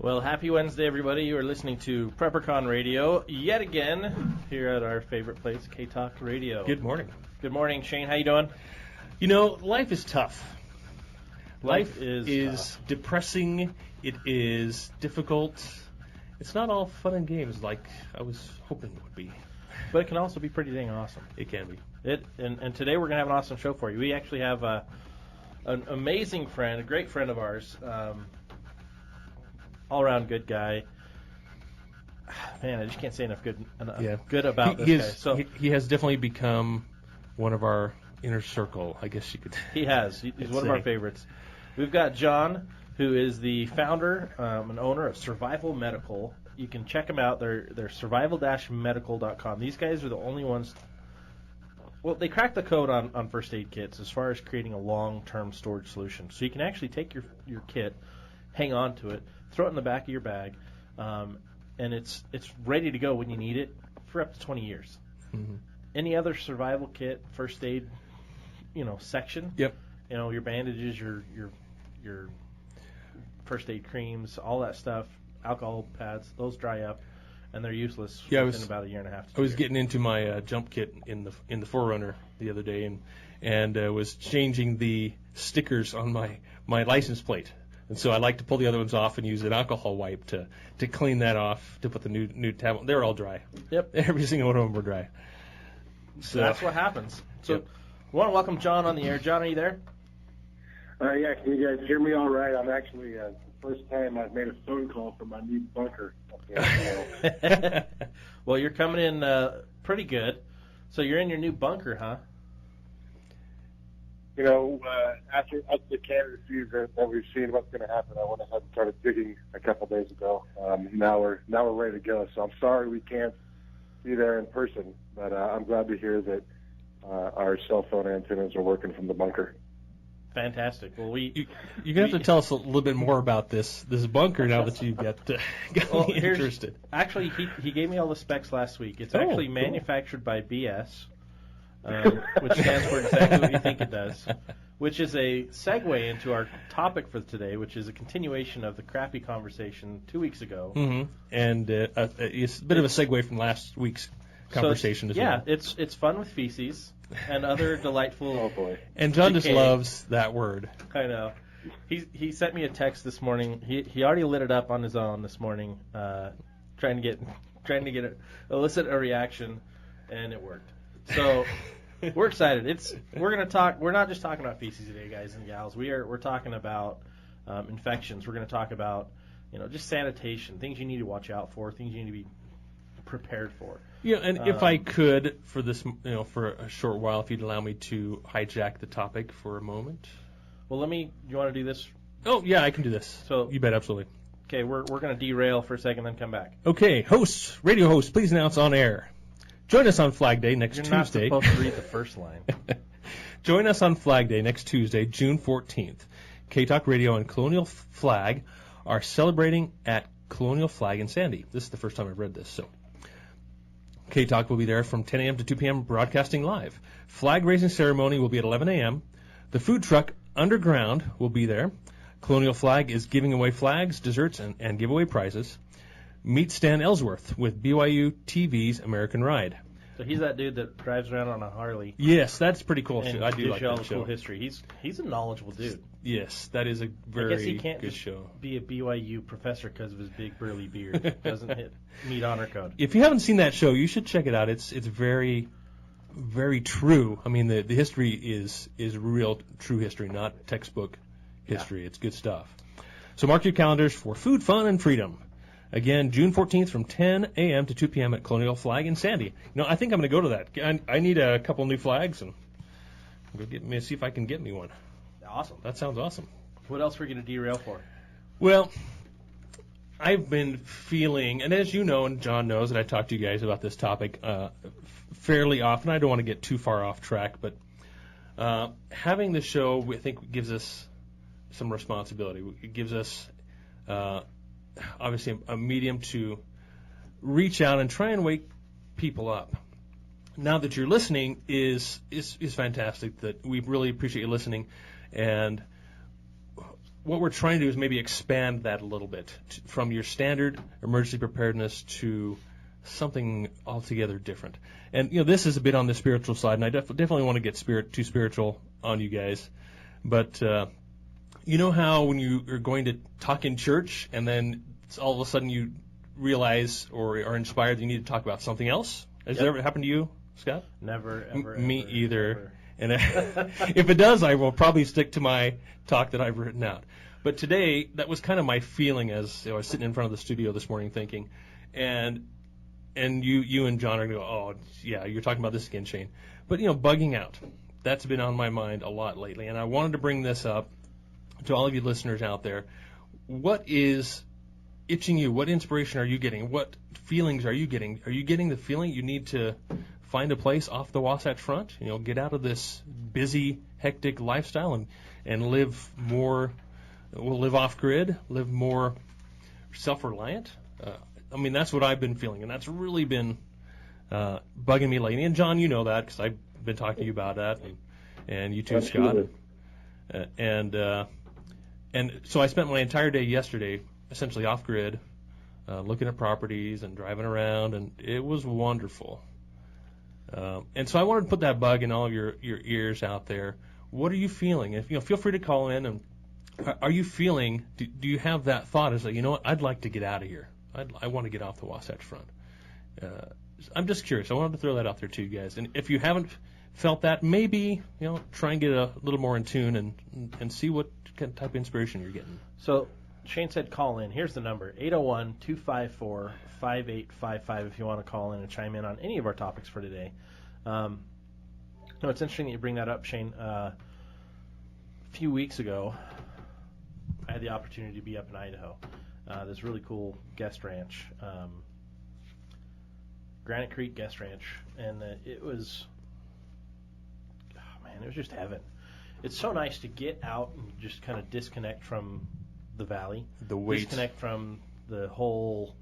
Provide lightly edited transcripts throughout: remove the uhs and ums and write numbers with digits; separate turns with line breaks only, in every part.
Well, happy Wednesday, everybody. You are listening to PrepperCon Radio yet again here at our favorite place, K-Talk Radio.
Good morning.
Good morning, Shane. How you doing?
You know, life is tough. Life
is
depressing. It is difficult. It's not all fun and games like I was hoping it would be.
But it can also be pretty dang awesome.
It can be.
And today we're going to have an awesome show for you. We actually have an amazing friend, a great friend of ours, all-around good guy. Man, I just can't say enough good about this guy. So
he has definitely become one of our inner circle, I guess you could.
He has. He's one of our favorites. We've got John, who is the founder and owner of Survival Medical. You can check them out. They're survival-medical.com. These guys are the only ones. Well, they cracked the code on first aid kits as far as creating a long-term storage solution. So you can actually take your kit, hang on to it, throw it in the back of your bag, and it's ready to go when you need it for up to 20 years.
Mm-hmm.
Any other survival kit, first aid, section.
Yep.
Your bandages, your first aid creams, all that stuff, alcohol pads, those dry up, and they're useless within about a year and a half.
I was getting into my jump kit in the Forerunner the other day, and was changing the stickers on my license plate. And so I like to pull the other ones off and use an alcohol wipe to clean that off, to put the new tab on. They're all dry.
Yep.
Every single one of them were dry.
So that's what happens. So we want to welcome John on the air. John, are you there?
Yeah, can you guys hear me all right? I'm actually, the first time I've made a phone call from my new bunker.
Well, you're coming in pretty good. So you're in your new bunker, huh?
After the Canada season that we've seen what's going to happen, I went ahead and started digging a couple days ago. Now we're ready to go. So I'm sorry we can't be there in person, but I'm glad to hear that our cell phone antennas are working from the bunker.
Fantastic. Well,
you're gonna have to tell us a little bit more about this bunker now that you've got me interested.
Actually, he gave me all the specs last week. It's actually manufactured by BS, which stands for exactly what you think it does. Which is a segue into our topic for today, which is a continuation of the crappy conversation 2 weeks ago.
Mm-hmm. And it's a bit of a segue from last week's conversation as well.
Yeah, it's fun with feces and other delightful.
Oh boy!
And John just loves that word.
I know. He sent me a text this morning. He already lit it up on his own this morning, trying to elicit a reaction, and it worked. So we're excited. We're gonna talk. We're not just talking about feces today, guys and gals. We're talking about infections. We're gonna talk about just sanitation, things you need to watch out for, things you need to be prepared for.
Yeah, and if I could, for this, for a short while, if you'd allow me to hijack the topic for a moment.
Well, you want to do this?
Oh, yeah, I can do this.
So
you bet, absolutely.
Okay, we're going to derail for a second, then come back.
Okay, radio hosts, please announce on air. Join us on Flag Day next Tuesday.
You're not supposed to read the first line.
Join us on Flag Day next Tuesday, June 14th. K-Talk Radio and Colonial Flag are celebrating at Colonial Flag in Sandy. This is the first time I've read this, so. K-Talk will be there from 10 a.m. to 2 p.m. broadcasting live. Flag raising ceremony will be at 11 a.m. The food truck Underground will be there. Colonial Flag is giving away flags, desserts, and giveaway prizes. Meet Stan Ellsworth with BYU TV's American Ride.
So he's that dude that drives around on a Harley.
Yes, that's pretty cool.
And
I do like that show.
Cool history. He's a knowledgeable dude.
Yes, that is a very good show.
I guess he can't just be a BYU professor because of his big burly beard. Doesn't meet honor code.
If you haven't seen that show, you should check it out. It's very, very true. I mean, the history is real, true history, not textbook history. Yeah. It's good stuff. So mark your calendars for food, fun, and freedom. Again, June 14th from 10 a.m. to 2 p.m. at Colonial Flag in Sandy. I think I'm going to go to that. I need a couple new flags, and I'm going to see if I can get me one.
Awesome.
That sounds awesome.
What else are we going to derail for?
Well, I've been feeling, and as you know, and John knows that I talk to you guys about this topic fairly often. I don't want to get too far off track, but having the show, I think, gives us some responsibility. It gives us obviously a medium to reach out and try and wake people up. Now that you're listening is fantastic. That we really appreciate you listening, and what we're trying to do is maybe expand that a little bit from your standard emergency preparedness to something altogether different. And this is a bit on the spiritual side, and I definitely want to get too spiritual on you guys. But you know how when you are going to talk in church, and then all of a sudden you realize or are inspired that you need to talk about something else? Has that ever happened to you, Scott?
Never, ever.
Me
ever,
either.
Ever.
And if it does, I will probably stick to my talk that I've written out. But today, that was kind of my feeling as I was sitting in front of the studio this morning thinking, and you and John are going to go, oh, yeah, you're talking about this again, Shane. But, bugging out, that's been on my mind a lot lately. And I wanted to bring this up to all of you listeners out there. What is itching you? What inspiration are you getting? What feelings are you getting? Are you getting the feeling you need to find a place off the Wasatch Front? Get out of this busy, hectic lifestyle and live more. We'll live off-grid, live more self-reliant. That's what I've been feeling, and that's really been bugging me lately. And John, you know that because I've been talking to you about that, and you too, Scott. And so I spent my entire day yesterday essentially off-grid, looking at properties and driving around, and it was wonderful. And so I wanted to put that bug in all of your ears out there. What are you feeling? If feel free to call in. And are you feeling? Do you have that thought? Is that I'd like to get out of here. I want to get off the Wasatch Front. I'm just curious. I wanted to throw that out there to you guys. And if you haven't felt that, maybe try and get a little more in tune and see what kind of type of inspiration you're getting.
So Shane said call in. Here's the number, 801-254-5855 if you want to call in and chime in on any of our topics for today. It's interesting that you bring that up, Shane. A few weeks ago, I had the opportunity to be up in Idaho. This really cool guest ranch, Granite Creek Guest Ranch, and it was just heaven. It's so nice to get out and just kind of disconnect from the valley, disconnect from the whole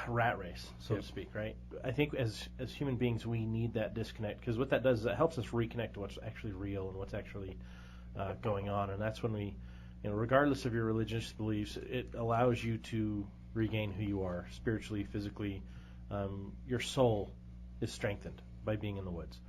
rat race, so to speak, right? I think as human beings, we need that disconnect, because what that does is that helps us reconnect to what's actually real and what's actually going on, and that's when we, regardless of your religious beliefs, it allows you to regain who you are spiritually, physically. Your soul is strengthened by being in the woods.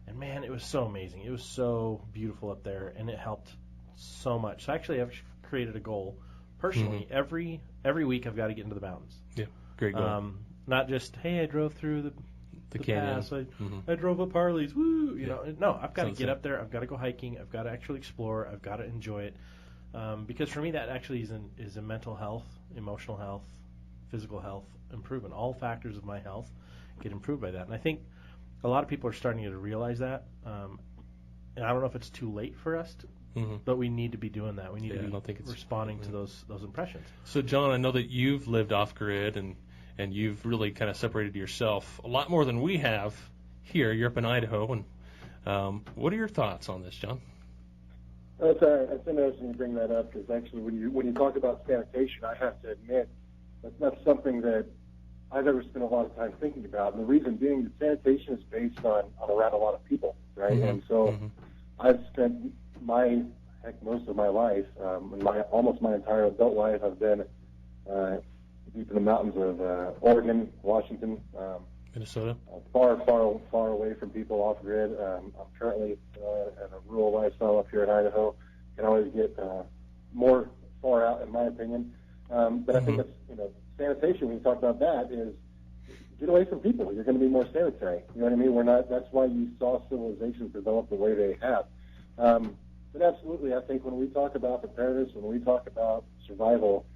And man, it was so amazing. It was so beautiful up there, and it helped so much. So actually, I've created a goal personally. Mm-hmm. Every week, I've got to get into the mountains.
Yeah, great goal.
Not just I drove through the
canyon.
pass. I drove up Harley's. Woo! No, I've got to get up there. I've got to go hiking. I've got to actually explore. I've got to enjoy it. Because for me, that actually is a mental health, emotional health, physical health improvement. All factors of my health get improved by that. And I think a lot of people are starting to realize that. And I don't know if it's too late for us, but we need to be doing that. We need to be responding to those impressions.
So, John, I know that you've lived off-grid and you've really kind of separated yourself a lot more than we have here. You're up in Idaho. And what are your thoughts on this, John?
It's interesting you bring that up, because actually when you talk about sanitation, I have to admit that's not something that I've ever spent a lot of time thinking about. And the reason being that sanitation is based on around a lot of people, right? Mm-hmm. And so I've spent most of my life, almost my entire adult life, I've been deep in the mountains of Oregon, Washington,
Minnesota,
far away from people, off grid. I'm currently in a rural lifestyle up here in Idaho. Can always get more far out, in my opinion. But I think that's sanitation. When you talk about that, is get away from people. You're going to be more sanitary. You know what I mean? We're not. That's why you saw civilizations develop the way they have. But absolutely, I think when we talk about preparedness, when we talk about survival,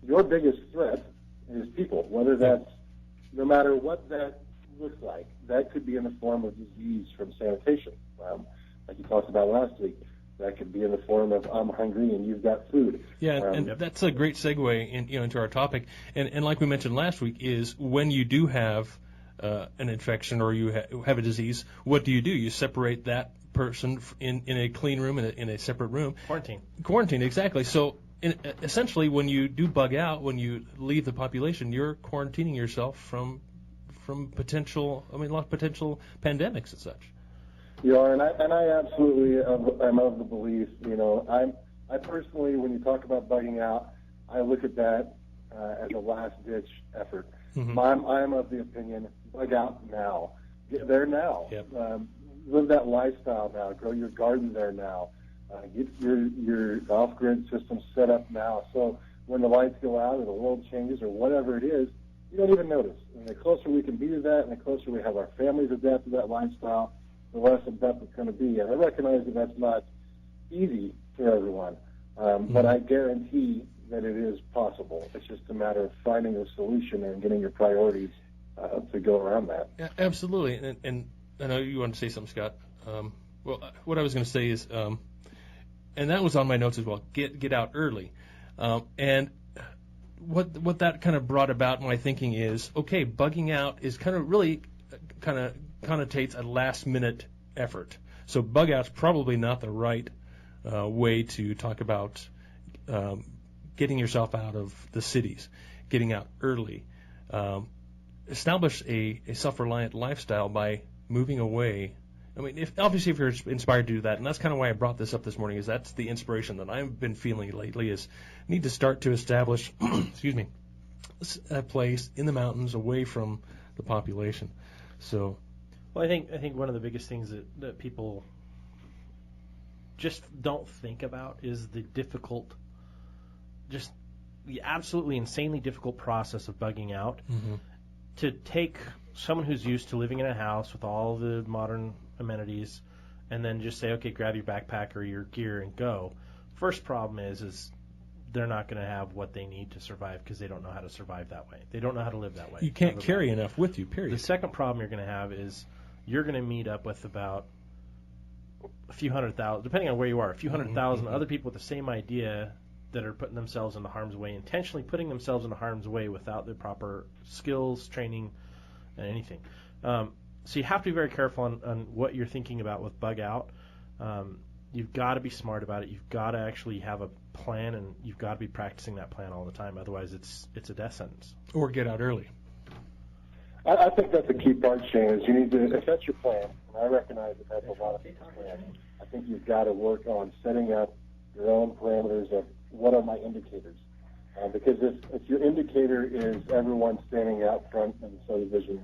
your biggest threat is people. Whether that's no matter what that looks like, that could be in the form of disease from sanitation, like you talked about last week. That could be in the form of I'm hungry and you've got food.
Yeah, and that's a great segue into our topic. And like we mentioned last week, is when you do have an infection or you have a disease, what do? You separate that person in a clean room, in a separate room. Quarantine, exactly. So essentially, when you do bug out, when you leave the population, you're quarantining yourself from a lot of potential pandemics and such.
You are, and I absolutely am of the belief. I personally, when you talk about bugging out, I look at that as a last-ditch effort.
Mm-hmm.
I'm of the opinion, bug out now. Get there now.
Yep.
Live that lifestyle now. Grow your garden there now. Get your off-grid system set up now. So when the lights go out or the world changes or whatever it is, you don't even notice. And the closer we can be to that and the closer we have our families adapt to that lifestyle, the less adept it's going to be. And I recognize that that's not easy for everyone, but I guarantee that it is possible. It's just a matter of finding a solution and getting your priorities to go around that.
Yeah, absolutely. And I know you wanted to say something, Scott. Well, what I was going to say is, and that was on my notes as well, get out early. And what that kind of brought about in my thinking is, okay, bugging out is kind of really kind of connotates a last-minute effort. So bug out's probably not the right way to talk about getting yourself out of the cities, getting out early. Establish a self-reliant lifestyle by moving away. I mean, if you're inspired to do that, and that's kind of why I brought this up this morning, is that's the inspiration that I've been feeling lately, is need to start to establish, excuse me, a place in the mountains away from the population. So,
well, I think one of the biggest things that people just don't think about is the absolutely insanely difficult process of bugging out.
Mm-hmm.
To take someone who's used to living in a house with all the modern amenities and then just say, okay, grab your backpack or your gear and go. First problem is they're not going to have what they need to survive because they don't know how to survive that way. They don't know how to live that way.
You can't carry enough with you, period.
The second problem you're going to have is you're going to meet up with about a few 100,000, depending on where you are, a few 100,000 other people with the same idea that are putting themselves into harm's way, intentionally putting themselves into harm's way without the proper skills, training, and anything. So you have to be very careful on what you're thinking about with bug out. You've got to be smart about it. You've got to actually have a plan, and you've got to be practicing that plan all the time. Otherwise, it's a death sentence.
Or get out early.
I think that's a key part, Shane, is you need to, if that's your plan, and I recognize that that's a lot of people's plan, I think you've got to work on setting up your own parameters of what are my indicators. Because if your indicator is everyone standing out front in the subdivision,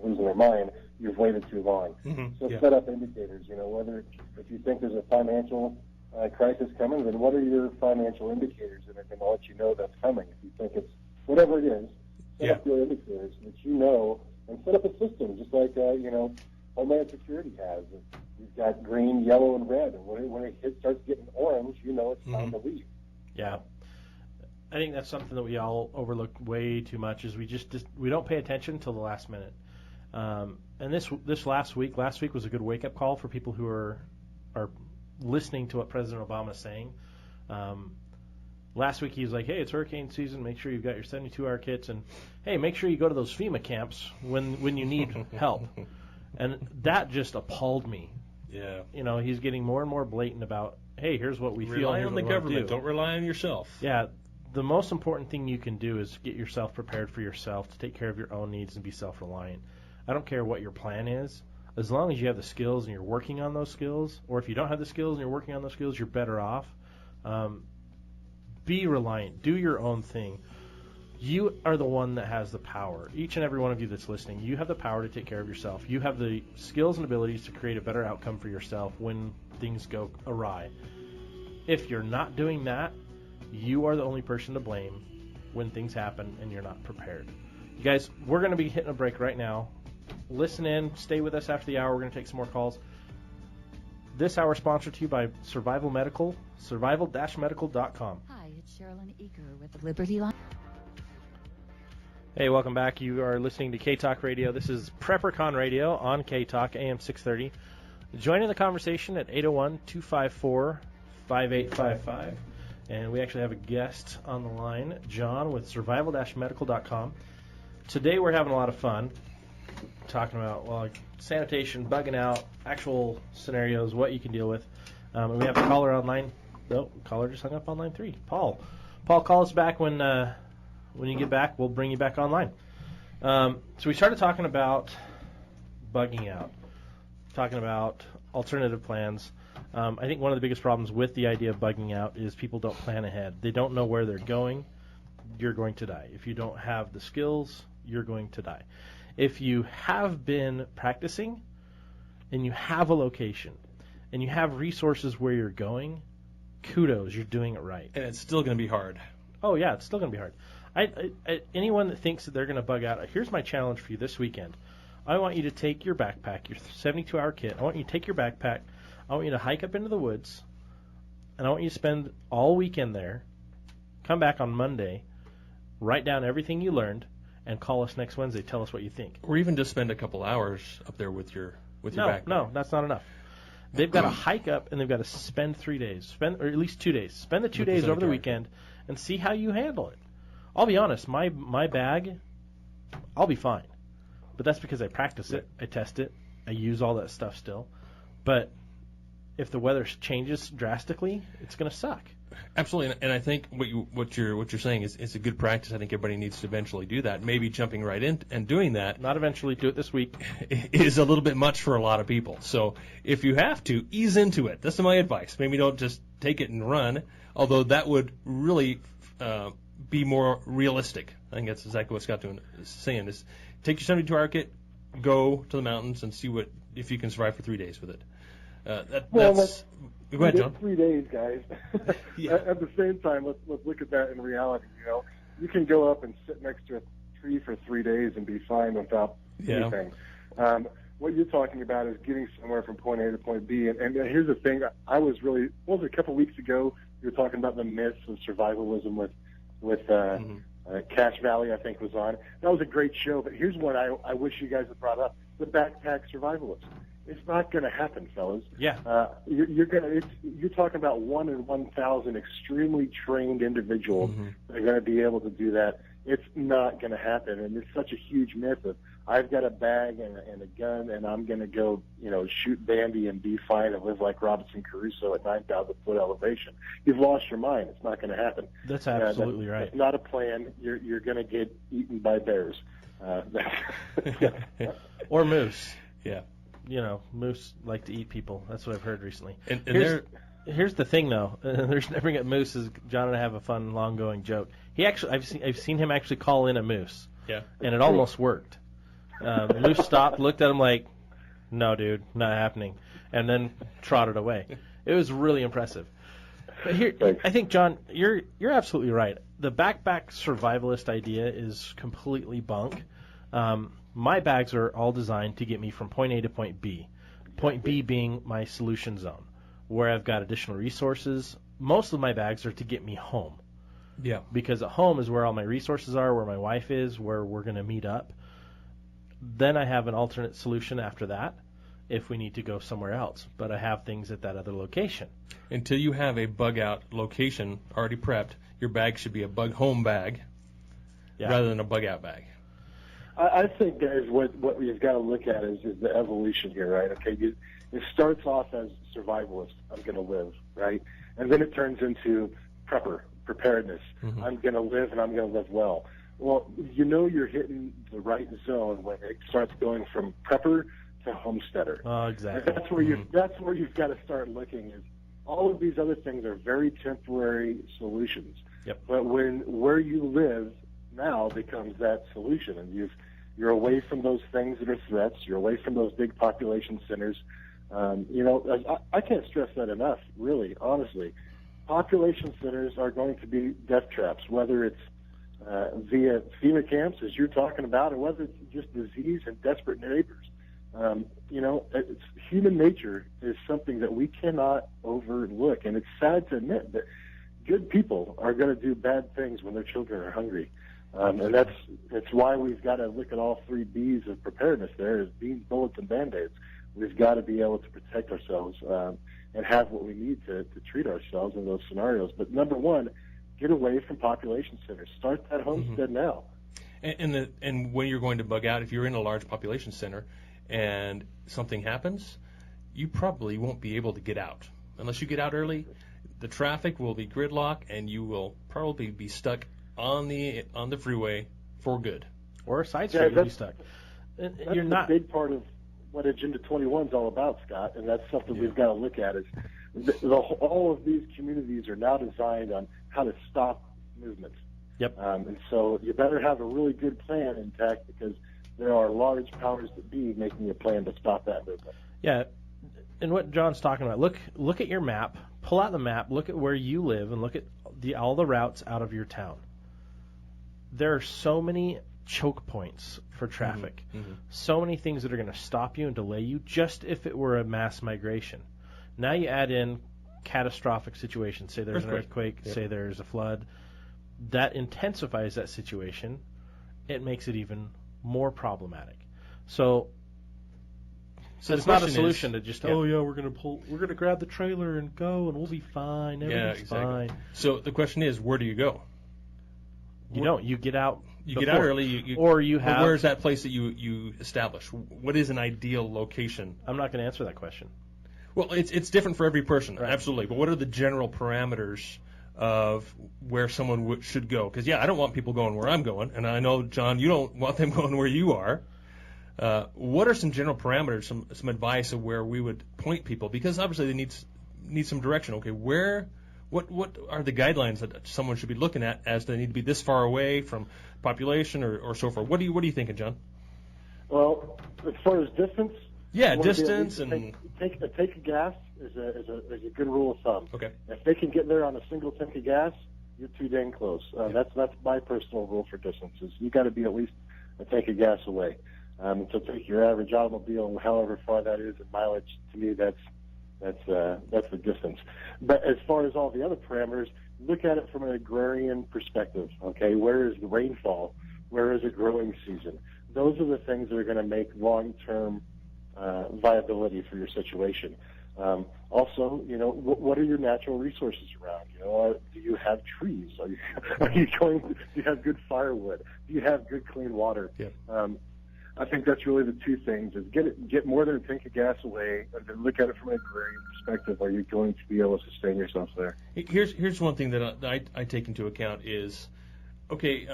losing their mind, you've waited too long.
Mm-hmm.
So set up indicators. Whether if you think there's a financial crisis coming, then what are your financial indicators that are going to let you know that's coming? If you think it's whatever it is, set up your indicators that you know, and set up a system just like Homeland Security has. You've got green, yellow, and red, and when it starts getting orange, it's time to leave.
Yeah. I think that's something that we all overlook way too much, is we don't pay attention until the last minute. And this last week was a good wake-up call for people who are listening to what President Obama is saying. Last week he was like, hey, it's hurricane season, make sure you've got your 72-hour kits, and hey, make sure you go to those FEMA camps when you need help. And that just appalled me.
Yeah.
He's getting more and more blatant about, hey, here's what we feel.
Rely on the government. Don't rely on yourself.
Yeah. The most important thing you can do is get yourself prepared for yourself, to take care of your own needs and be self-reliant. I don't care what your plan is. As long as you have the skills and you're working on those skills, or if you don't have the skills and you're working on those skills, you're better off. Be reliant. Do your own thing. You are the one that has the power. Each and every one of you that's listening, you have the power to take care of yourself. You have the skills and abilities to create a better outcome for yourself when things go awry. If you're not doing that, you are the only person to blame when things happen and you're not prepared. You guys, we're going to be hitting a break right now. Listen in. Stay with us after the hour. We're going to take some more calls. This hour is sponsored to you by Survival Medical, survival-medical.com.
Hi, it's Sherilyn Eager with the Liberty Line.
Hey, welcome back. You are listening to K-Talk Radio. This is PrepperCon Radio on K-Talk, AM 630. Join in the conversation at 801-254-5855. And we actually have a guest on the line, John with survival-medical.com. Today we're having a lot of fun talking about sanitation, bugging out, actual scenarios, what you can deal with. And we have a caller on line. No, caller just hung up on line 3. Paul, call us back when you get back. We'll bring you back online. So we started talking about bugging out, talking about alternative plans. I think one of the biggest problems with the idea of bugging out is people don't plan ahead. They don't know where they're going. You're going to die. If you don't have the skills, you're going to die. If you have been practicing and you have a location and you have resources where you're going, kudos, you're doing it right.
And it's still going to be hard.
Oh, yeah, it's still going to be hard. Anyone that thinks that they're going to bug out, here's my challenge for you this weekend. I want you to take your backpack, your 72-hour kit. I want you to take your backpack. I want you to hike up into the woods, and I want you to spend all weekend there, come back on Monday, write down everything you learned, and call us next Wednesday. Tell us what you think.
Or even just spend a couple hours up there with your backpack.
No, that's not enough. They've got to hike up, and they've got to spend 3 days, or at least 2 days. Spend the 2 days over the weekend and see how you handle it. I'll be honest, my bag, I'll be fine. But that's because I practice it, I test it, I use all that stuff still. But if the weather changes drastically, it's going to suck.
Absolutely, and I think what you're saying is a good practice. I think everybody needs to eventually do that. Maybe jumping right in and doing that,
not eventually, do it this week,
is a little bit much for a lot of people. So if you have to, ease into it. That's my advice. Maybe don't just take it and run, although that would really be more realistic. I think that's exactly what Scott's saying, is take your 72-hour kit, go to the mountains, and see if you can survive for 3 days with it. Go ahead, John.
3 days, guys.
Yeah.
At the same time, let's look at that in reality. You can go up and sit next to a tree for 3 days and be fine without anything. What you're talking about is getting somewhere from point A to point B. And here's the thing: a couple of weeks ago, you were talking about the myths of survivalism with Cache Valley, I think, was on. That was a great show. But here's what I wish you guys had brought up: the backpack survivalist. It's not going to happen, fellas.
Yeah.
You're talking about 1 in 1,000 extremely trained individuals that are going to be able to do that. It's not going to happen, and it's such a huge myth of I've got a bag and a gun, and I'm going to go, shoot Bambi and be fine and live like Robinson Crusoe at 9,000 foot elevation. You've lost your mind. It's not going to happen.
That's absolutely right.
It's not a plan. You're going to get eaten by bears.
Or moose.
Yeah.
Moose like to eat people. That's what I've heard recently.
And
here's the thing, though. There's never get moose. Is John and I have a fun, long-going joke. I've seen him actually call in a moose.
Yeah.
And it almost worked. The moose stopped, looked at him like, "No, dude, not happening," and then trotted away. It was really impressive. But here, I think, John, you're absolutely right. The backpack survivalist idea is completely bunk. My bags are all designed to get me from point A to point B. Point B being my solution zone, where I've got additional resources. Most of my bags are to get me home.
Yeah.
Because at home is where all my resources are, where my wife is, where we're going to meet up. Then I have an alternate solution after that if we need to go somewhere else. But I have things at that other location.
Until you have a bug out location already prepped, your bag should be a bug home bag rather than a bug out bag.
I think, guys, what we've got to look at is the evolution here, right? Okay, it starts off as survivalist, I'm going to live, right? And then it turns into preparedness. I'm going to live, and I'm going to live well. Well, you're hitting the right zone when it starts going from prepper to homesteader.
Oh, exactly.
And that's where you've got to start looking. Is all of these other things are very temporary solutions.
Yep.
But where you live now becomes that solution, and you're away from those things that are threats. You're away from those big population centers. I can't stress that enough, really, honestly. Population centers are going to be death traps, whether it's via FEMA camps, as you're talking about, or whether it's just disease and desperate neighbors. It's human nature is something that we cannot overlook, and it's sad to admit that good people are going to do bad things when their children are hungry. And that's why we've got to look at all 3 B's of preparedness. There is beans, bullets, and Band-Aids. We've got to be able to protect ourselves and have what we need to treat ourselves in those scenarios. But number one, get away from population centers. Start that homestead now.
And when you're going to bug out, if you're in a large population center and something happens, you probably won't be able to get out. Unless you get out early, the traffic will be gridlock, and you will probably be stuck on the freeway for good.
Or a side street, you'll be stuck.
That's a big part of what Agenda 21 is all about, Scott, and that's something we've got to look at. Is all of these communities are now designed on how to stop movement.
Yep.
And so you better have a really good plan intact, because there are large powers that be making a plan to stop that movement.
Yeah, and what John's talking about, look at your map, pull out the map, look at where you live, and look at all the routes out of your town. There are so many choke points for traffic, so many things that are going to stop you and delay you, just if it were a mass migration. Now you add in catastrophic situations, say there's an earthquake, say there's a flood, that intensifies that situation. It makes it even more problematic. So it's not a solution to just we're gonna grab the trailer and go and we'll be fine. Everything's fine.
So the question is, where do you go?
You get out.
You get out early.
Or you have.
Where's that place that you establish? What is an ideal location?
I'm not going to answer that question.
Well, it's different for every person,
right.
Absolutely. But what are the general parameters of where someone should go? Because I don't want people going where I'm going, and I know, John, you don't want them going where you are. What are some general parameters, some advice of where we would point people? Because obviously they need some direction. Okay, what are the guidelines that someone should be looking at as they need to be this far away from population or so forth? What are you thinking, John?
Well, as far as distance.
Yeah, distance and
take a gas is a good rule of thumb.
Okay.
If they can get there on a single tank of gas, you're too dang close. That's my personal rule for distances. You got to be at least a tank of gas away. So take your average automobile, however far that is in mileage. To me, that's the distance. But as far as all the other parameters, look at it from an agrarian perspective. Okay, where is the rainfall? Where is it growing season? Those are the things that are going to make long-term viability for your situation. Also, what are your natural resources around? Do you have trees? Do you have good firewood? Do you have good clean water?
Yeah.
I think that's really the two things: is get more than a tank of gas away, and then look at it from an agrarian perspective. Are you going to be able to sustain yourself there?
Here's one thing that I take into account is, okay,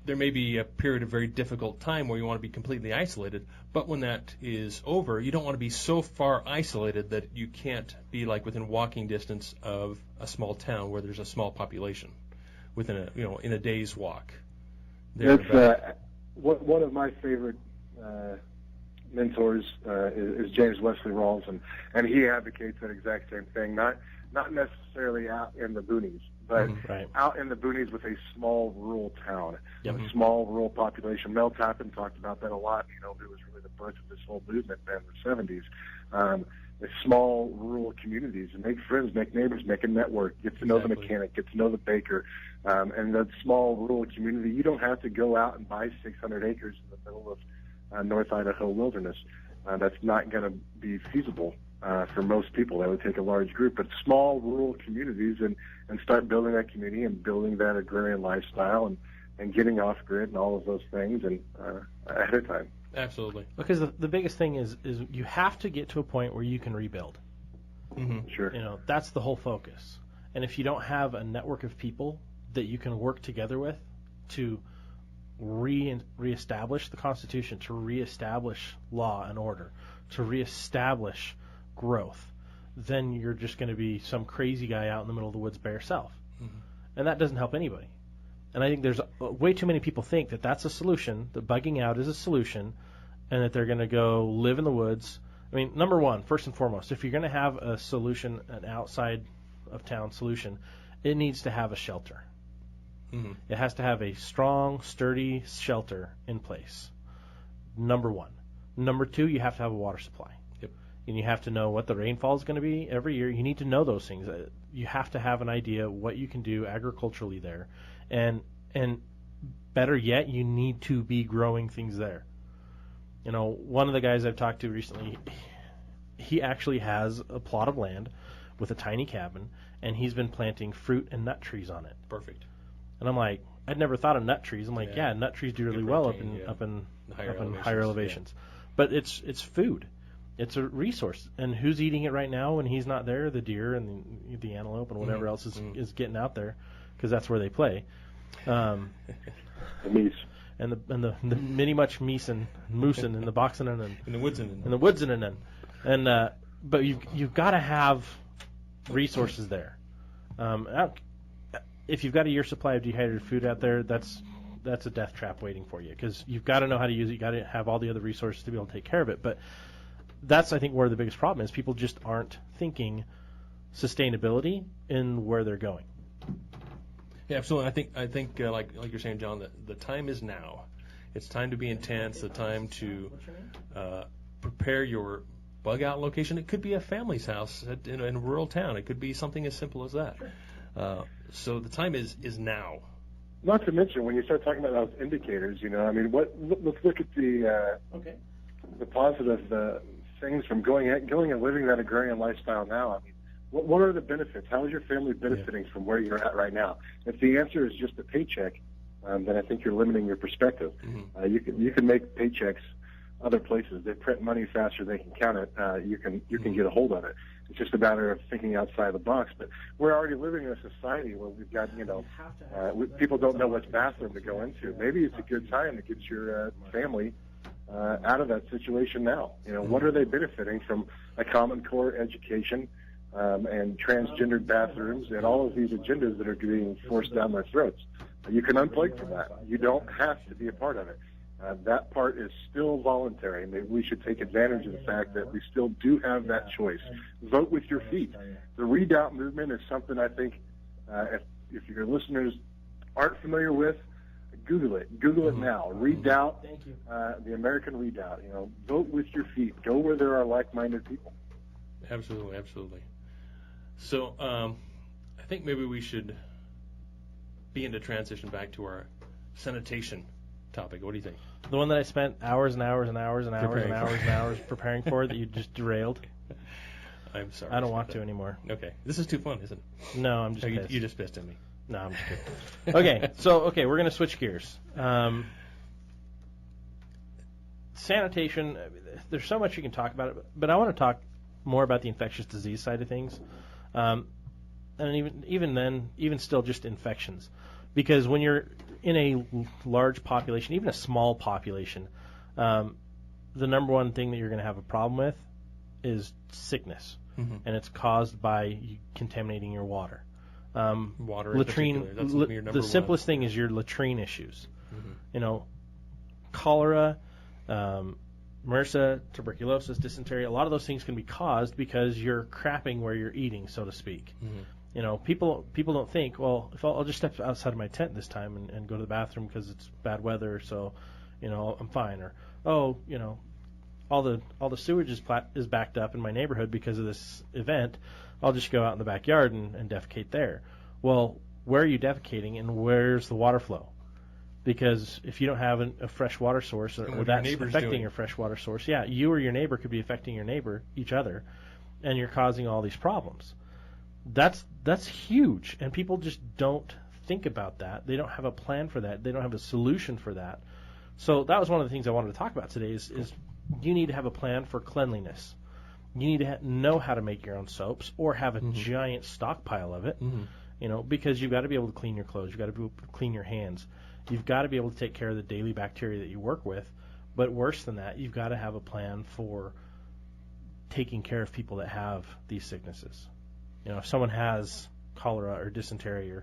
there may be a period of very difficult time where you want to be completely isolated, but when that is over, you don't want to be so far isolated that you can't be like within walking distance of a small town where there's a small population, within in a day's walk.
That's one of my favorite mentors is James Wesley Rawls, and he advocates that exact same thing. Not necessarily out in the boonies, but out in the boonies with a small rural town, a small rural population. Mel Tappan talked about that a lot. It was really the birth of this whole movement in the 70s. The small rural communities, and make friends, make neighbors, make a network, get to know the mechanic, get to know the baker, and that small rural community. You don't have to go out and buy 600 acres in the middle of North Idaho wilderness. That's not going to be feasible for most people. That would take a large group. But small rural communities, and start building that community and building that agrarian lifestyle and getting off grid and all of those things and ahead of time.
Absolutely.
Because the biggest thing is you have to get to a point where you can rebuild.
Mm-hmm.
Sure.
That's the whole focus. And if you don't have a network of people that you can work together with to reestablish the Constitution, to reestablish law and order, to reestablish growth, then you're just going to be some crazy guy out in the middle of the woods by yourself.
Mm-hmm.
And that doesn't help anybody. And I think there's way too many people think that that's a solution, that bugging out is a solution, and that they're going to go live in the woods. I mean, number one, first and foremost, if you're going to have a solution, an outside of town solution, it needs to have a shelter.
Mm-hmm.
It has to have a strong, sturdy shelter in place. Number one. Number two, you have to have a water supply.
Yep.
And you have to know what the rainfall is going to be every year. You need to know those things. You have to have an idea what you can do agriculturally there. And better yet, you need to be growing things there. One of the guys I've talked to recently, he actually has a plot of land with a tiny cabin, and he's been planting fruit and nut trees on it.
Perfect.
And I'm like, I'd never thought of nut trees. I'm like, yeah nut trees do really well up in higher elevations. But it's food. It's a resource. And who's eating it right now when he's not there? The deer and the antelope and whatever else is getting out there, because that's where they play.
The meese.
And the mini much meese and moosin and the boxing and
in the woods and
but you've got to have resources there. If you've got a year's supply of dehydrated food out there, that's a death trap waiting for you, because you've got to know how to use it. You've got to have all the other resources to be able to take care of it. But that's, I think, where the biggest problem is. People just aren't thinking sustainability in where they're going.
Yeah, absolutely. I think like you're saying, John, the time is now. It's time to be intense. The time to prepare your bug out location. It could be a family's house in a rural town. It could be something as simple as that. So the time is now.
Not to mention, when you start talking about those indicators, let's look at the positive things from going and living that agrarian lifestyle now. I mean, what are the benefits? How is your family benefiting from where you're at right now? If the answer is just a paycheck, then I think you're limiting your perspective. Mm-hmm. You can make paychecks other places. They print money faster than they can count it. You can get a hold of it. It's just a matter of thinking outside the box. But we're already living in a society where we've got, people don't know which bathroom to go into. Maybe it's a good time to get your family out of that situation now. What are they benefiting from a Common Core education and transgendered bathrooms and all of these agendas that are being forced down their throats? You can unplug from that. You don't have to be a part of it. That part is still voluntary. Maybe we should take advantage of the fact that we still do have that choice. Vote with your feet. The Read Out movement is something I think if your listeners aren't familiar with, Google it. Google it now. Read Out, the American Read Out. Vote with your feet. Go where there are like-minded people.
Absolutely, absolutely. So I think maybe we should begin to transition back to our sanitation topic. What do you think?
The one that I spent hours and hours and hours and hours and hours and hours preparing for, that you just derailed.
I'm sorry.
I don't want to anymore.
Okay. This is too fun, isn't it?
No, I'm just pissed.
You just pissed at me.
No, I'm just kidding. Okay, we're going to switch gears. Sanitation, there's so much you can talk about it, but I want to talk more about the infectious disease side of things. And even still just infections. Because when you're in a large population, even a small population, the number one thing that you're going to have a problem with is sickness. Mm-hmm. And it's caused by contaminating your water.
Water
latrine. The simplest thing is your latrine issues. Mm-hmm. Cholera, MRSA, tuberculosis, dysentery. A lot of those things can be caused because you're crapping where you're eating, so to speak. Mm-hmm. People don't think, well, if I'll just step outside of my tent this time and go to the bathroom because it's bad weather, so I'm fine. Or all the sewage is backed up in my neighborhood because of this event. I'll just go out in the backyard and defecate there. Well, where are you defecating, and where's the water flow? Because if you don't have a fresh water source, or that's affecting your fresh water source, you or your neighbor could be affecting your neighbor, each other, and you're causing all these problems. That's huge, and people just don't think about that. They don't have a plan for that. They don't have a solution for that. So that was one of the things I wanted to talk about today is you need to have a plan for cleanliness. You need to know how to make your own soaps or have a giant stockpile of it, because you've got to be able to clean your clothes. You've got to be able to clean your hands. You've got to be able to take care of the daily bacteria that you work with. But worse than that, you've got to have a plan for taking care of people that have these sicknesses. If someone has cholera or dysentery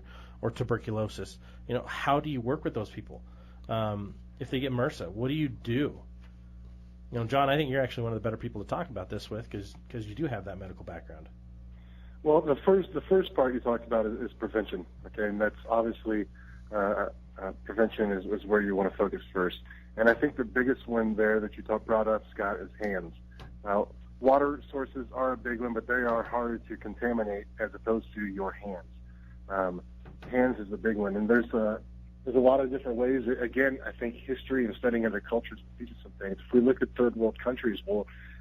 or tuberculosis, how do you work with those people? If they get MRSA, what do you do? John, I think you're actually one of the better people to talk about this with because you do have that medical background.
Well, the first part you talked about is prevention, okay, and that's obviously prevention is where you want to focus first. And I think the biggest one there that you brought up, Scott, is hands. Now, water sources are a big one, but they are harder to contaminate as opposed to your hands. Hands is the big one, and there's a lot of different ways. Again, I think history and studying other cultures teaches some things. If we look at third world countries,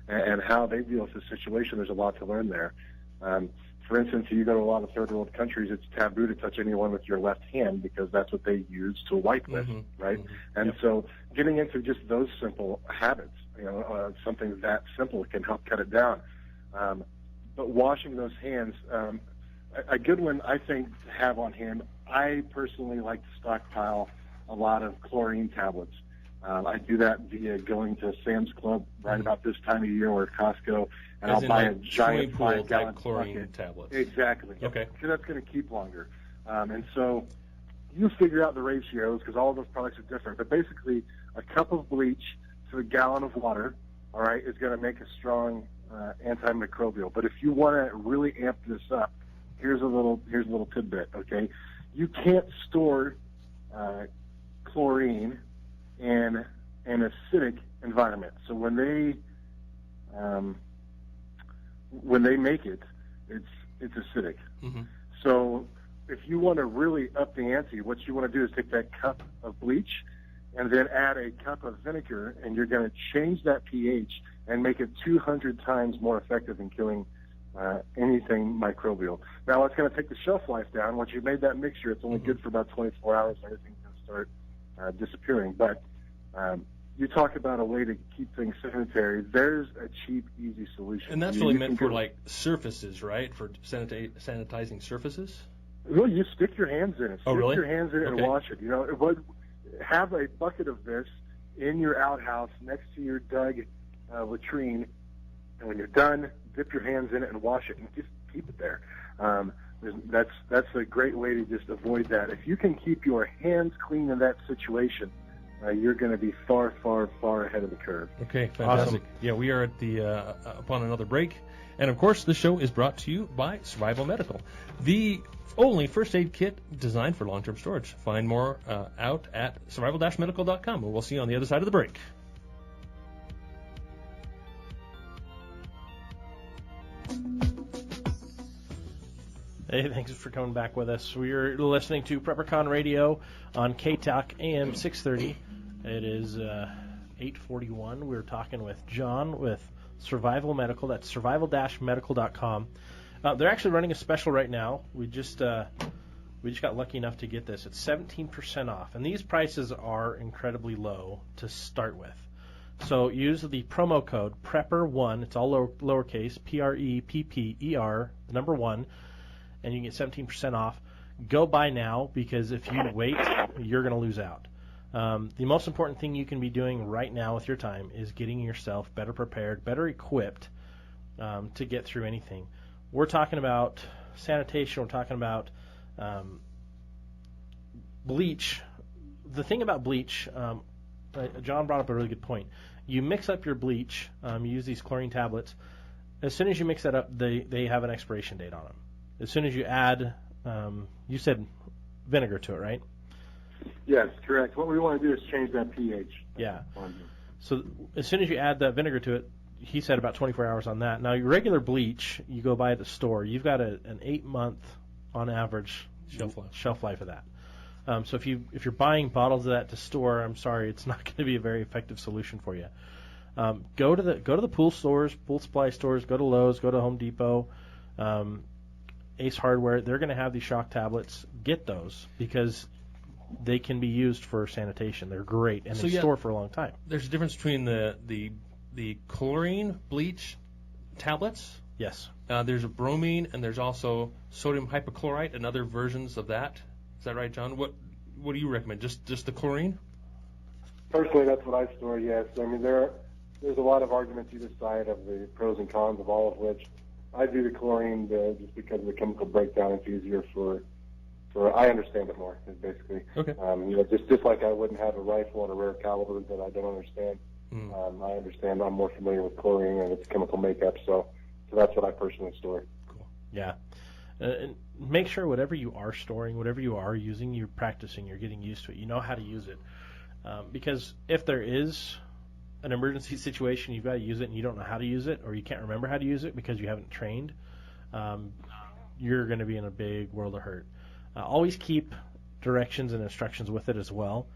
and how they deal with the situation, there's a lot to learn there. For instance, if you go to a lot of third world countries, it's taboo to touch anyone with your left hand because that's what they use to wipe with, right? And so getting into just those simple habits, something that simple can help cut it down. But washing those hands, a good one I think to have on hand, I personally like to stockpile a lot of chlorine tablets. I do that via going to Sam's Club right about this time of year or Costco, and
As
I'll
in,
buy
like,
a giant
swimming pool
5-gallon
type chlorine
bucket.
tablets.
Exactly.
Okay.
So that's going to keep longer. And so you figure out the ratios because all of those products are different. But basically, a cup of bleach to a gallon of water, all right, is going to make a strong antimicrobial. But if you want to really amp this up, here's a little tidbit. Okay, you can't store chlorine in an acidic environment. So when they make it, it's acidic.
Mm-hmm.
So if you want to really up the ante, what you want to do is take that cup of bleach and then add a cup of vinegar, and you're going to change that pH and make it 200 times more effective in killing anything microbial. Now, it's going to take the shelf life down. Once you've made that mixture, it's only good for about 24 hours, and everything's going to start disappearing. But you talk about a way to keep things sanitary. There's a cheap, easy solution.
And that's really meant for, like, surfaces, right? For sanitizing surfaces?
Well, you stick your hands in it.
Oh, really?
Stick your hands in it and wash it. You know, have a bucket of this in your outhouse next to your dug latrine, and when you're done, dip your hands in it and wash it, and just keep it there. That's a great way to just avoid that. If you can keep your hands clean in that situation, you're going to be far, far, far ahead of the curve.
Okay, fantastic.
Awesome.
Yeah, we are at the upon another break. And, of course, the show is brought to you by Survival Medical, the only first aid kit designed for long-term storage. Find more out at survival-medical.com. We'll see you on the other side of the break.
Hey, thanks for coming back with us. We're listening to PrepperCon Radio on K-Talk AM 630. It is 8:41. We're talking with John with Survival Medical. That's survival-medical.com. They're actually running a special right now. We just got lucky enough to get this. It's 17% off, and these prices are incredibly low to start with. So use the promo code PREPPER1. It's all lowercase, PREPPER, the number 1, and you can get 17% off. Go buy now, because if you wait, you're going to lose out. The most important thing you can be doing right now with your time is getting yourself better prepared, better equipped to get through anything. We're talking about sanitation. We're talking about bleach. The thing about bleach, John brought up a really good point. You mix up your bleach. You use these chlorine tablets. As soon as you mix that up, they have an expiration date on them. As soon as you add, you said vinegar to it, right?
Yes, correct. What we want to do is change that pH.
Yeah. So as soon as you add that vinegar to it, he said about 24 hours on that. Now, your regular bleach, you go buy at the store, you've got an 8-month, on average, shelf life of that. So if you're buying bottles of that to store, I'm sorry, it's not going to be a very effective solution for you. Go to the pool stores, pool supply stores. Go to Lowe's. Go to Home Depot, Ace Hardware. They're going to have these shock tablets. Get those, because they can be used for sanitation. They're great, and they store for a long time.
There's a difference between the chlorine bleach tablets.
Yes.
There's a bromine, and there's also sodium hypochlorite and other versions of that. Is that right, John? What do you recommend? Just the chlorine?
Personally, that's what I store, yes. I mean, there's a lot of arguments either side of the pros and cons of all of which. I do the chlorine just because of the chemical breakdown. It's easier for I understand it more, basically.
Okay.
Just like I wouldn't have a rifle and a rare caliber that I don't understand. I understand. I'm more familiar with chlorine and its chemical makeup, so that's what I personally store.
Cool.
Yeah. And make sure whatever you are storing, whatever you are using, you're practicing, you're getting used to it. You know how to use it. Because if there is an emergency situation, you've got to use it and you don't know how to use it, or you can't remember how to use it because you haven't trained, you're going to be in a big world of hurt. Always keep directions and instructions with it as well.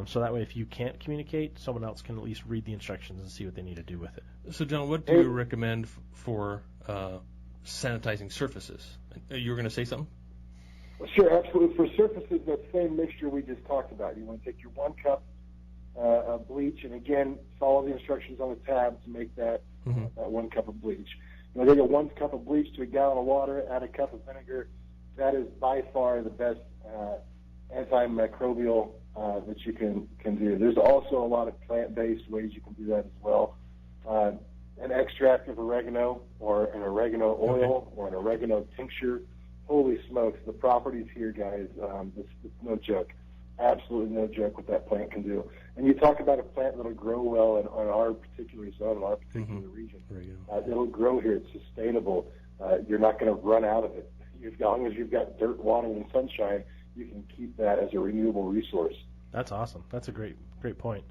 So that way, if you can't communicate, someone else can at least read the instructions and see what they need to do with it.
So, John, what do you recommend for sanitizing surfaces? You were going to say something?
Sure, absolutely. For surfaces, that same mixture we just talked about. You want to take your 1 cup of bleach, and again, follow the instructions on the tab to make that 1 cup of bleach. You take a 1 cup of bleach to a gallon of water, add a cup of vinegar. That is by far the best antimicrobial that you can do. There's also a lot of plant-based ways you can do that as well. An extract of oregano or an oregano oil or an oregano tincture. Holy smokes, the properties here, guys, it's no joke. Absolutely no joke what that plant can do. And you talk about a plant that'll grow well on our particular zone, in our particular region. It'll grow here. It's sustainable. You're not going to run out of it. As long as you've got dirt, water, and sunshine, you can keep that as a renewable resource.
That's awesome. That's a great point.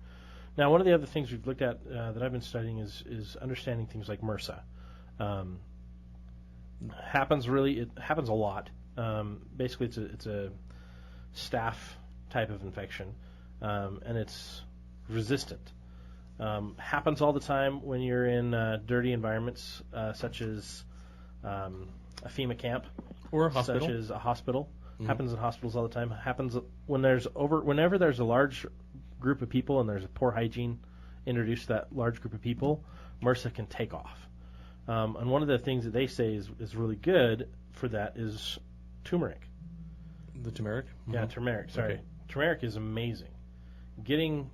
Now, one of the other things we've looked at that I've been studying is understanding things like MRSA. It happens a lot. Basically, it's a staph type of infection, and it's resistant. Happens all the time when you're in dirty environments, such as a FEMA camp
or a hospital.
Such as a hospital. Happens in hospitals all the time. Happens whenever there's a large group of people and there's a poor hygiene introduced to that large group of people, MRSA can take off. And one of the things that they say is really good for that is turmeric.
The turmeric?
Yeah, turmeric. Sorry. Okay. Turmeric is amazing. Getting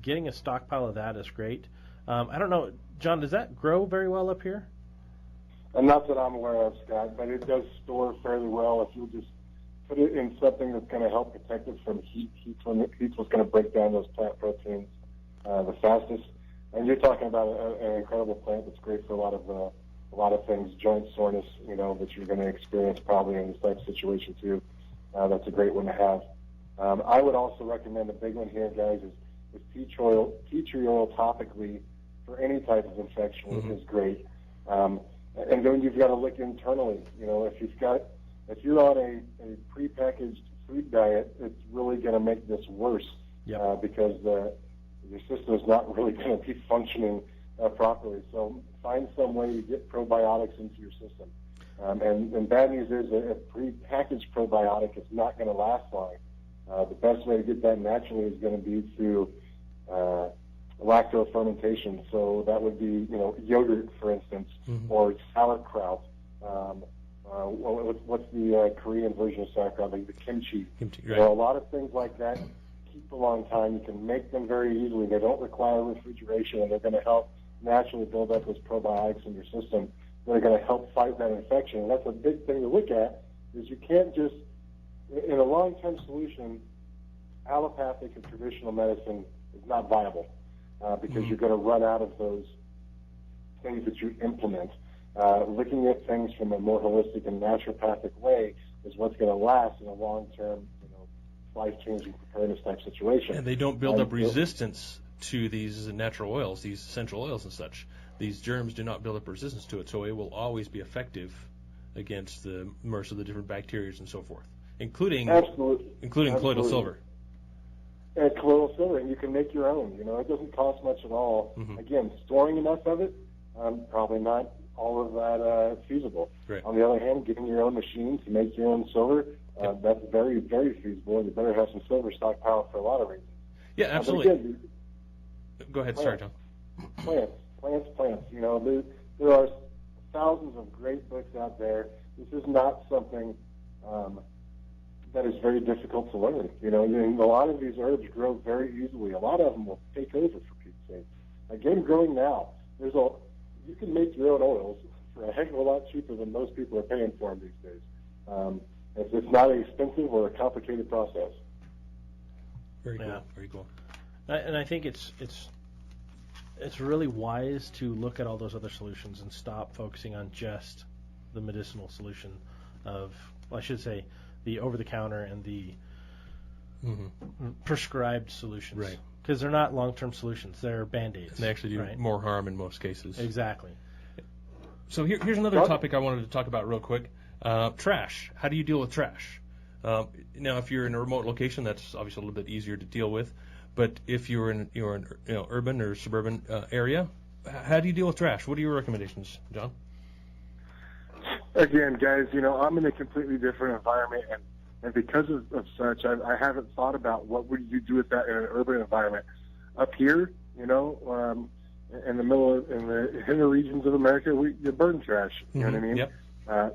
a stockpile of that is great. I don't know, John, does that grow very well up here?
Not that I'm aware of, Scott, but it does store fairly well if you just put it in something that's going to help protect it from heat. Heat's what's going to break down those plant proteins the fastest. And you're talking about an incredible plant that's great for a lot of things, joint soreness, that you're going to experience probably in this type of situation too. That's a great one to have. I would also recommend a big one here, guys, is tea tree oil topically for any type of infection is great. And then you've got to look internally. If you're on a prepackaged food diet, it's really going to make this worse because your system is not really going to be functioning properly. So find some way to get probiotics into your system. And bad news is a prepackaged probiotic is not going to last long. The best way to get that naturally is going to be through lacto-fermentation. So that would be, yogurt, for instance, or sauerkraut. What's the Korean version of sauerkraut? Like the kimchi.
Right.
A lot of things like that keep a long time. You can make them very easily. They don't require refrigeration, and they're going to help naturally build up those probiotics in your system that are going to help fight that infection. And that's a big thing to look at, is you can't just, in a long-term solution, allopathic and traditional medicine is not viable because you're going to run out of those things that you implement. Looking at things from a more holistic and naturopathic way is what's going to last in a long-term, life-changing preparedness type situation.
And they don't build up resistance to these natural oils, these essential oils and such. These germs do not build up resistance to it, so it will always be effective against the MRSA, the different bacteria and so forth, including colloidal silver.
And colloidal silver, and you can make your own. It doesn't cost much at all. Again, storing enough of it, probably not all of that feasible.
Right.
On the other hand, getting your own machine to make your own silver, that's very, very feasible. And you better have some silver stockpile for a lot of reasons.
Yeah, absolutely.
Again,
go ahead, sorry, John.
Plants. There are thousands of great books out there. This is not something that is very difficult to learn. A lot of these herbs grow very easily. A lot of them will take over, for Pete's sake. Again, growing now, you can make your own oils for a heck of a lot cheaper than most people are paying for them these days. It's not an expensive or a complicated process.
Very cool. Very cool.
And I think it's really wise to look at all those other solutions and stop focusing on just the medicinal solution of, well, I should say, the over-the-counter and the prescribed solutions.
Right.
Because they're not long-term solutions. They're Band-Aids.
They actually do more harm in most cases.
Exactly.
So here's another topic I wanted to talk about real quick. Trash. How do you deal with trash? Now, if you're in a remote location, that's obviously a little bit easier to deal with. But if you're in urban or suburban area, how do you deal with trash? What are your recommendations, John?
Again, guys, I'm in a completely different environment, and because of such, I haven't thought about what would you do with that in an urban environment. Up here, in the inner regions of America, you burn trash. You know what I mean?
Yep.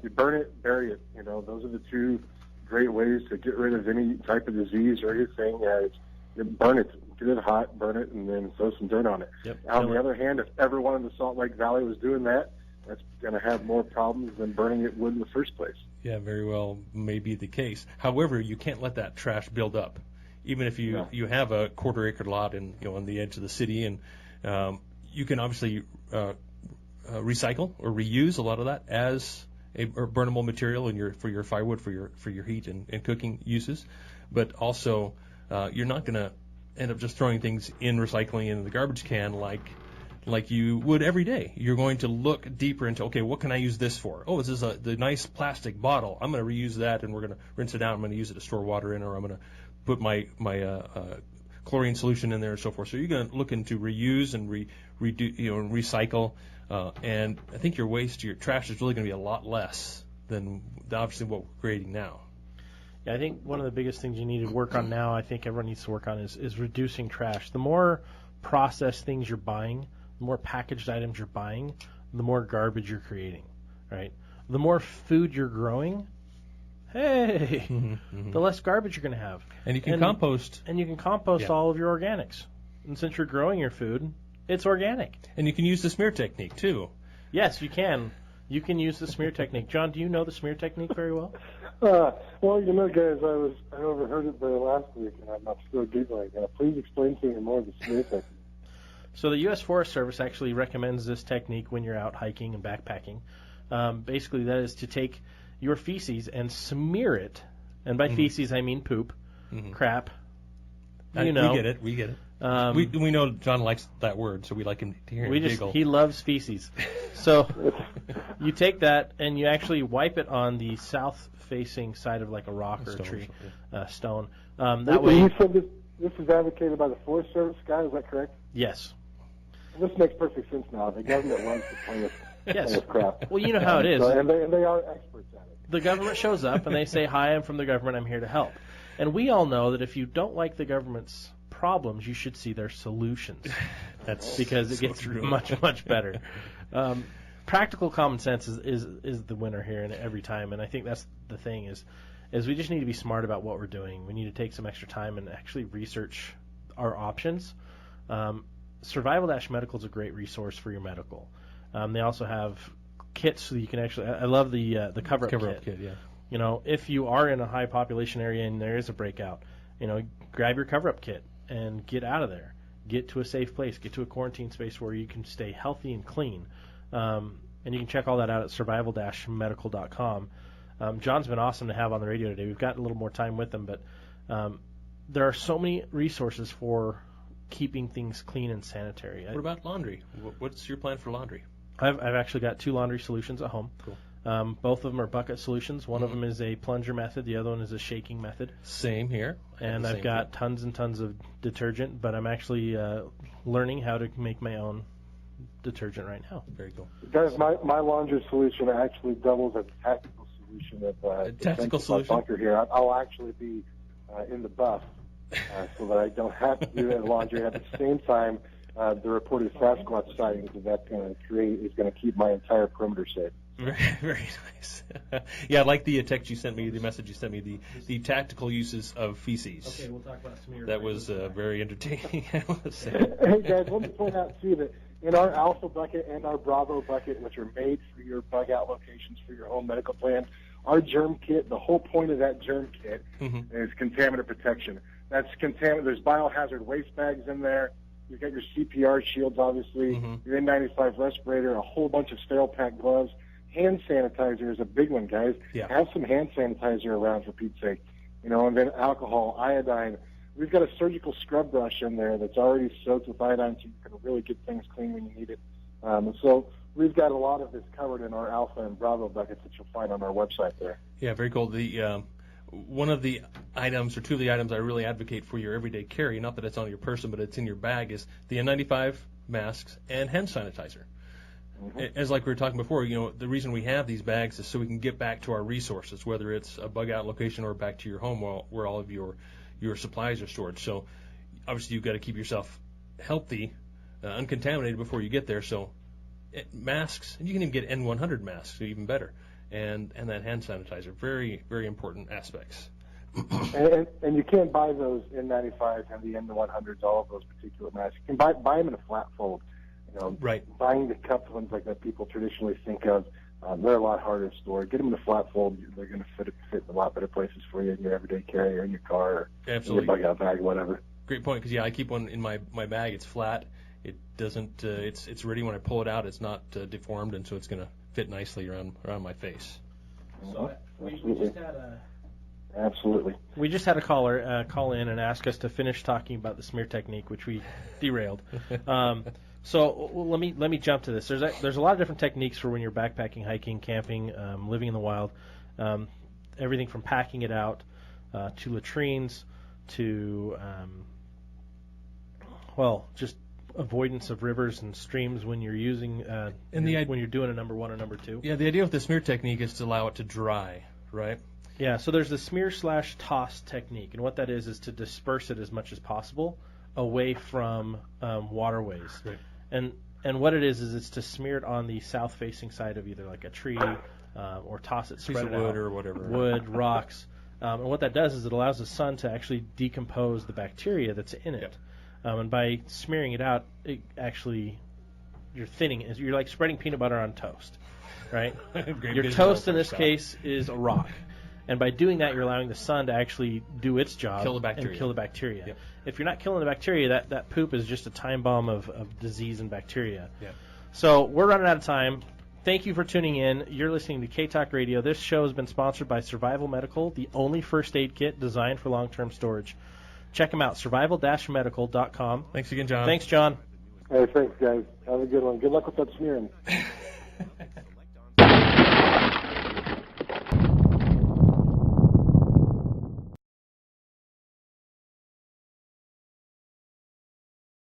You burn it, bury it. Those are the two great ways to get rid of any type of disease or anything. Burn it, get it hot, burn it, and then throw some dirt on it.
Yep.
On the other hand, if everyone in the Salt Lake Valley was doing that, that's going to have more problems than burning it would in the first place.
Yeah, very well may be the case. However, you can't let that trash build up. Even if you have a quarter-acre lot on the edge of the city, and you can obviously recycle or reuse a lot of that as a burnable material for your firewood, for your heat and cooking uses. But also, you're not going to end up just throwing things in recycling in the garbage can like you would every day. You're going to look deeper into, okay, what can I use this for? Oh, this is the nice plastic bottle. I'm going to reuse that, and we're going to rinse it out. I'm going to use it to store water in, or I'm going to put my chlorine solution in there and so forth. So you're going to look into reuse and recycle, and I think your waste, your trash is really going to be a lot less than obviously what we're creating now.
Yeah, I think one of the biggest things you need to work on now, I think everyone needs to work on, is reducing trash. The more processed things you're buying, the more packaged items you're buying, the more garbage you're creating, right? The more food you're growing, the less garbage you're going to have.
And you can compost.
And you can compost all of your organics. And since you're growing your food, it's organic.
And you can use the smear technique, too.
Yes, you can. You can use the smear technique. John, do you know the smear technique very well?
Well, guys, I overheard it there last week, and I'm still giggling. Please explain to me more of the smear technique.
So the U.S. Forest Service actually recommends this technique when you're out hiking and backpacking. Basically, that is to take your feces and smear it. And by feces, I mean poop, crap. We
get it. We know John likes that word, so we like him to hear him giggle.
He loves feces. So you take that and you actually wipe it on the south-facing side of like a rock or a tree, stone. That way.
You said this is advocated by the Forest Service guy. Is that correct?
Yes.
This makes perfect sense now. The government loves to play with crap.
Well, you know how it is.
And they are experts at it.
The government shows up and they say, "Hi, I'm from the government. I'm here to help." And we all know that if you don't like the government's problems, you should see their solutions. That's because it gets much, much better. Practical common sense is the winner here and every time. And I think that's the thing is we just need to be smart about what we're doing. We need to take some extra time and actually research our options. Survival-Medical is a great resource for your medical. They also have kits so you can actually. I love the cover-up kit. Yeah. If you are in a high population area and there is a breakout, grab your cover-up kit and get out of there. Get to a safe place. Get to a quarantine space where you can stay healthy and clean. And you can check all that out at survival-medical.com. John's been awesome to have on the radio today. We've got a little more time with him, but there are so many resources for keeping things clean and sanitary.
What about laundry? What's your plan for laundry?
I've actually got 2 laundry solutions at home.
Cool.
Both of them are bucket solutions. One of them is a plunger method. The other one is a shaking method.
Same here.
And I've got tons and tons of detergent, but I'm actually learning how to make my own detergent right now.
Very cool.
Guys, my laundry solution actually doubles as a tactical solution.
Tactical solution?
Bunker here. I'll actually be in the buff so that I don't have to do that laundry. At the same time, the reported Sasquatch sightings that that's going to create is going to keep my entire perimeter safe.
Very, very nice. Yeah, I like the text you sent me, the message you sent me, the tactical uses of feces.
Okay, we'll talk about smear.
That was very entertaining, I want to say.
Hey, guys, let me point out, too, that in our Alpha bucket and our Bravo bucket, which are made for your bug-out locations for your home medical plan, our germ kit, the whole point of that germ kit is contaminant protection. That's contaminant. There's biohazard waste bags in there. You've got your CPR shields, obviously, your N95 respirator, a whole bunch of sterile pack gloves. Hand sanitizer is a big one, guys.
Yeah.
Have some hand sanitizer around, for Pete's sake. And then alcohol, iodine. We've got a surgical scrub brush in there that's already soaked with iodine, so you can really get things clean when you need it. So we've got a lot of this covered in our Alpha and Bravo buckets that you'll find on our website there.
Yeah, very cool. The one of the items, or 2 of the items I really advocate for your everyday carry, not that it's on your person, but it's in your bag, is the N95 masks and hand sanitizer. As like we were talking before, the reason we have these bags is so we can get back to our resources, whether it's a bug-out location or back to your home where all of your supplies are stored. So obviously you've got to keep yourself healthy, uncontaminated before you get there. So masks, and you can even get N100 masks, so even better. and that hand sanitizer. Very, very important aspects.
And you can't buy those N95s and the N100s, all of those particulate masks. You can buy them in a flat fold.
Right.
Buying the cupped ones like that people traditionally think of, they're a lot harder to store. Get them in a flat fold. They're going to fit in a lot better places for you in your everyday carry or in your car or
Absolutely.
in your bug-out bag, whatever.
Great point, because I keep one in my bag. It's flat. It doesn't. It's ready when I pull it out. It's not deformed, and so it's going to fit nicely around my face.
So we just had a.
Absolutely.
We just had a caller call in and ask us to finish talking about the smear technique, which we derailed. So let me jump to this. There's a lot of different techniques for when you're backpacking, hiking, camping, living in the wild. Everything from packing it out to latrines to just avoidance of rivers and streams when you're using when you're doing a number 1 or number 2.
Yeah, the idea with the smear technique is to allow it to dry, right?
Yeah, so there's the smear/toss technique, and what that is to disperse it as much as possible away from waterways.
Right.
And what it is it's to smear it on the south-facing side of either like a tree or toss it, spread
piece
it
of wood
out,
or whatever.
Wood, rocks. And what that does is it allows the sun to actually decompose the bacteria that's in it. Yep. And by smearing it out, you're thinning it. You're like spreading peanut butter on toast, right? Your toast in this case is a rock. And by doing that, you're allowing the sun to actually do its job and kill the bacteria.
Yep.
If you're not killing the bacteria, that poop is just a time bomb of disease and bacteria.
Yep.
So we're running out of time. Thank you for tuning in. You're listening to K-Talk Radio. This show has been sponsored by Survival Medical, the only first aid kit designed for long-term storage. Check them out, survival-medical.com.
Thanks again, John.
Thanks, John.
Hey, thanks, guys. Have a good one. Good luck with that smearing.